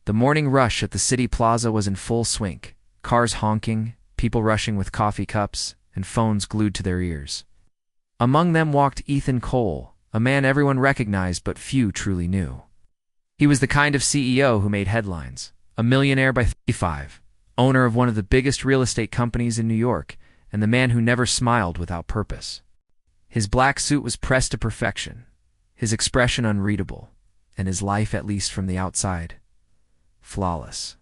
The morning rush at the city plaza was in full swing, cars honking, people rushing with coffee cups, and phones glued to their ears. Among them walked Ethan Cole, a man everyone recognized but few truly knew. He was the kind of CEO who made headlines, a millionaire by 35, owner of one of the biggest real estate companies in New York, and the man who never smiled without purpose. His black suit was pressed to perfection, his expression unreadable, and his life, at least from the outside, flawless.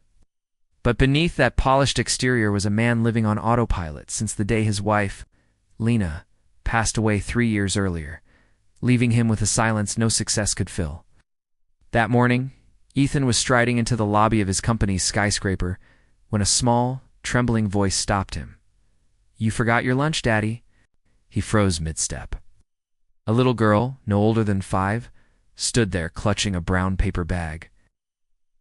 But beneath that polished exterior was a man living on autopilot since the day his wife, Lena, passed away 3 years earlier, leaving him with a silence no success could fill. That morning, Ethan was striding into the lobby of his company's skyscraper when a small, trembling voice stopped him. "You forgot your lunch, Daddy." He froze mid-step. A little girl, no older than 5, stood there clutching a brown paper bag.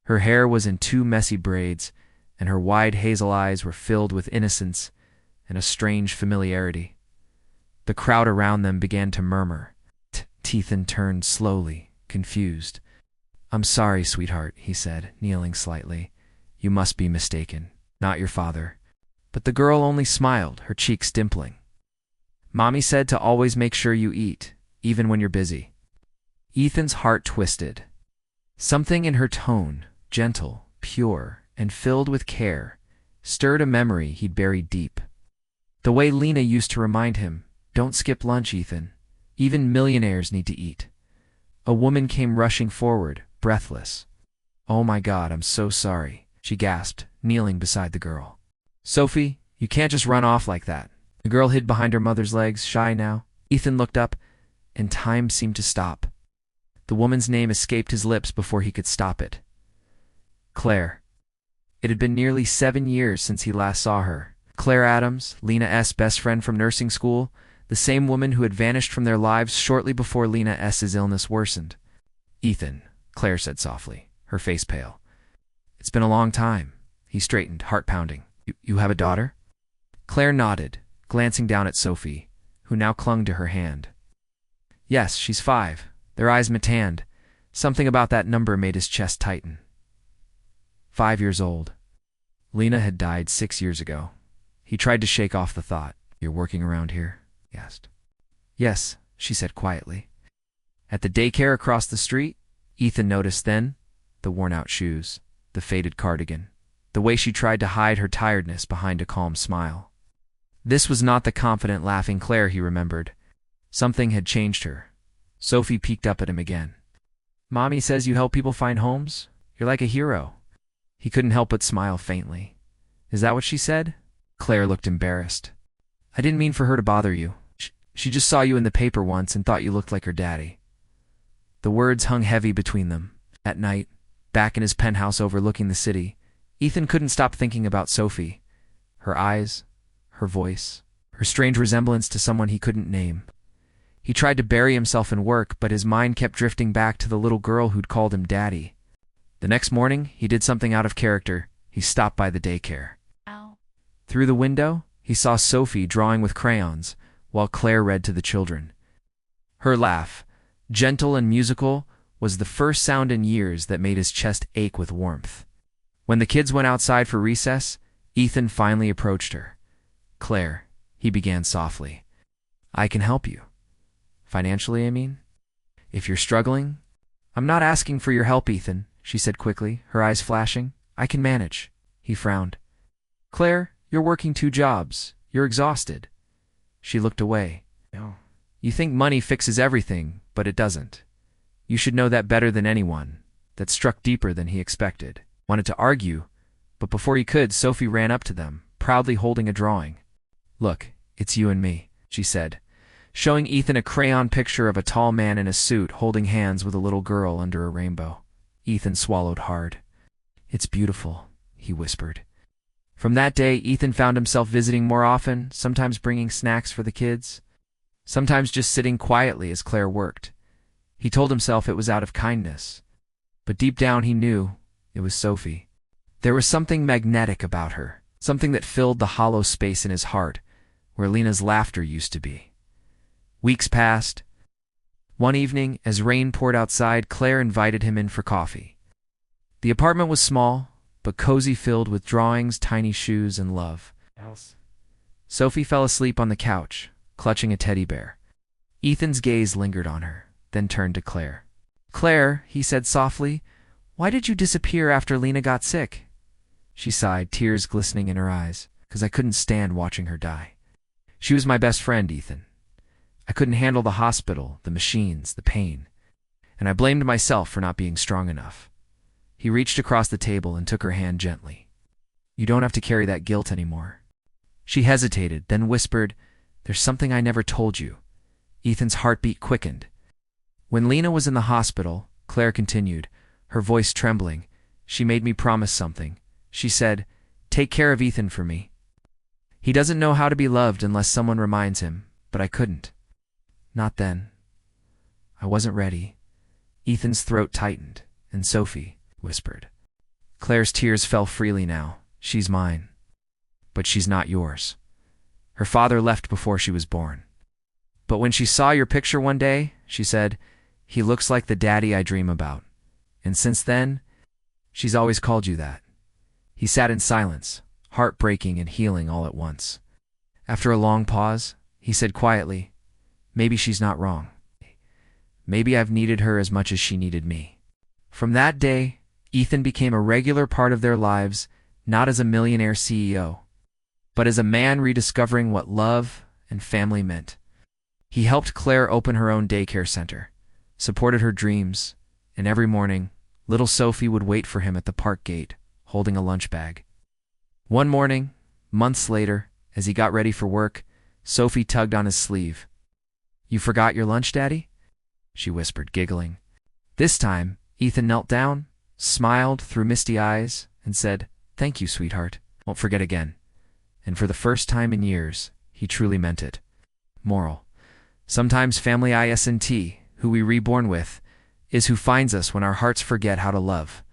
Her hair was in 2 messy braids, and her wide hazel eyes were filled with innocence and a strange familiarity. The crowd around them began to murmur. Ethan turned slowly, confused. "I'm sorry, sweetheart," he said, kneeling slightly. "You must be mistaken. Not your father." But the girl only smiled, her cheeks dimpling. "Mommy said to always make sure you eat, even when you're busy." Ethan's heart twisted. Something in her tone, gentle, pure, and filled with care, stirred a memory he'd buried deep. The way Lena used to remind him, "Don't skip lunch, Ethan. Even millionaires need to eat." A woman came rushing forward, breathless. "Oh my God, I'm so sorry," she gasped, kneeling beside the girl. "Sophie, you can't just run off like that." The girl hid behind her mother's legs, shy now. Ethan looked up, and time seemed to stop. The woman's name escaped his lips before he could stop it. Claire. It had been nearly 7 years since he last saw her. Claire Adams, Lena's best friend from nursing school, the same woman who had vanished from their lives shortly before Lena's illness worsened. "Ethan," Claire said softly, her face pale. "It's been a long time." He straightened, heart pounding. You have a daughter?" Claire nodded, glancing down at Sophie, who now clung to her hand. "Yes, she's 5. Their eyes met. Something about that number made his chest tighten. 5 years old. Lena had died 6 years ago. He tried to shake off the thought. "You're working around here?" he asked. "Yes," she said quietly. At the daycare across the street, Ethan noticed then the worn-out shoes, the faded cardigan, the way she tried to hide her tiredness behind a calm smile. This was not the confident, laughing Claire he remembered. Something had changed her. Sophie peeked up at him again. "Mommy says you help people find homes? You're like a hero." He couldn't help but smile faintly. "Is that what she said?" Claire looked embarrassed. "I didn't mean for her to bother you. She just saw you in the paper once and thought you looked like her daddy." The words hung heavy between them. At night, back in his penthouse overlooking the city, Ethan couldn't stop thinking about Sophie. Her eyes, her voice, her strange resemblance to someone he couldn't name. He tried to bury himself in work, but his mind kept drifting back to the little girl who'd called him Daddy. The next morning, he did something out of character. He stopped by the daycare. Ow. Through the window, he saw Sophie drawing with crayons, while Claire read to the children. Her laugh, gentle and musical, was the first sound in years that made his chest ache with warmth. When the kids went outside for recess, Ethan finally approached her. "Claire," he began softly, "I can help you. Financially, I mean. If you're struggling." "I'm not asking for your help, Ethan," she said quickly, her eyes flashing. "I can manage." He frowned. "Claire, you're working 2 jobs. You're exhausted." She looked away. "No. You think money fixes everything, but it doesn't. You should know that better than anyone." That struck deeper than he expected. Wanted to argue, but before he could, Sophie ran up to them, proudly holding a drawing. "Look, it's you and me," she said, showing Ethan a crayon picture of a tall man in a suit holding hands with a little girl under a rainbow. Ethan swallowed hard. "It's beautiful," he whispered. From that day, Ethan found himself visiting more often, sometimes bringing snacks for the kids, sometimes just sitting quietly as Claire worked. He told himself it was out of kindness, but deep down he knew it was Sophie. There was something magnetic about her, something that filled the hollow space in his heart where Lena's laughter used to be. Weeks passed. One evening, as rain poured outside, Claire invited him in for coffee. The apartment was small, but cozy, filled with drawings, tiny shoes, and love. Sophie fell asleep on the couch, clutching a teddy bear. Ethan's gaze lingered on her, then turned to Claire. "Claire," he said softly, "why did you disappear after Lena got sick?" She sighed, tears glistening in her eyes, "'Cause I couldn't stand watching her die. She was my best friend, Ethan. I couldn't handle the hospital, the machines, the pain. And I blamed myself for not being strong enough." He reached across the table and took her hand gently. "You don't have to carry that guilt anymore." She hesitated, then whispered, "There's something I never told you." Ethan's heartbeat quickened. "When Lena was in the hospital," Claire continued, her voice trembling, "she made me promise something. She said, 'Take care of Ethan for me. He doesn't know how to be loved unless someone reminds him,' but I couldn't. Not then. I wasn't ready." Ethan's throat tightened, and Sophie whispered. Claire's tears fell freely now. "She's mine. But she's not yours. Her father left before she was born. But when she saw your picture one day, she said, 'He looks like the daddy I dream about.' And since then, she's always called you that." He sat in silence, heartbreaking and healing all at once. After a long pause, he said quietly, "Maybe she's not wrong. Maybe I've needed her as much as she needed me." From that day, Ethan became a regular part of their lives, not as a millionaire CEO, but as a man rediscovering what love and family meant. He helped Claire open her own daycare center, supported her dreams, and every morning, little Sophie would wait for him at the park gate, holding a lunch bag. One morning, months later, as he got ready for work, Sophie tugged on his sleeve. "You forgot your lunch, Daddy?" she whispered, giggling. This time, Ethan knelt down, smiled through misty eyes, and said, "Thank you, sweetheart. Won't forget again." And for the first time in years, he truly meant it. Moral: sometimes family isn't who we reborn with, is who finds us when our hearts forget how to love.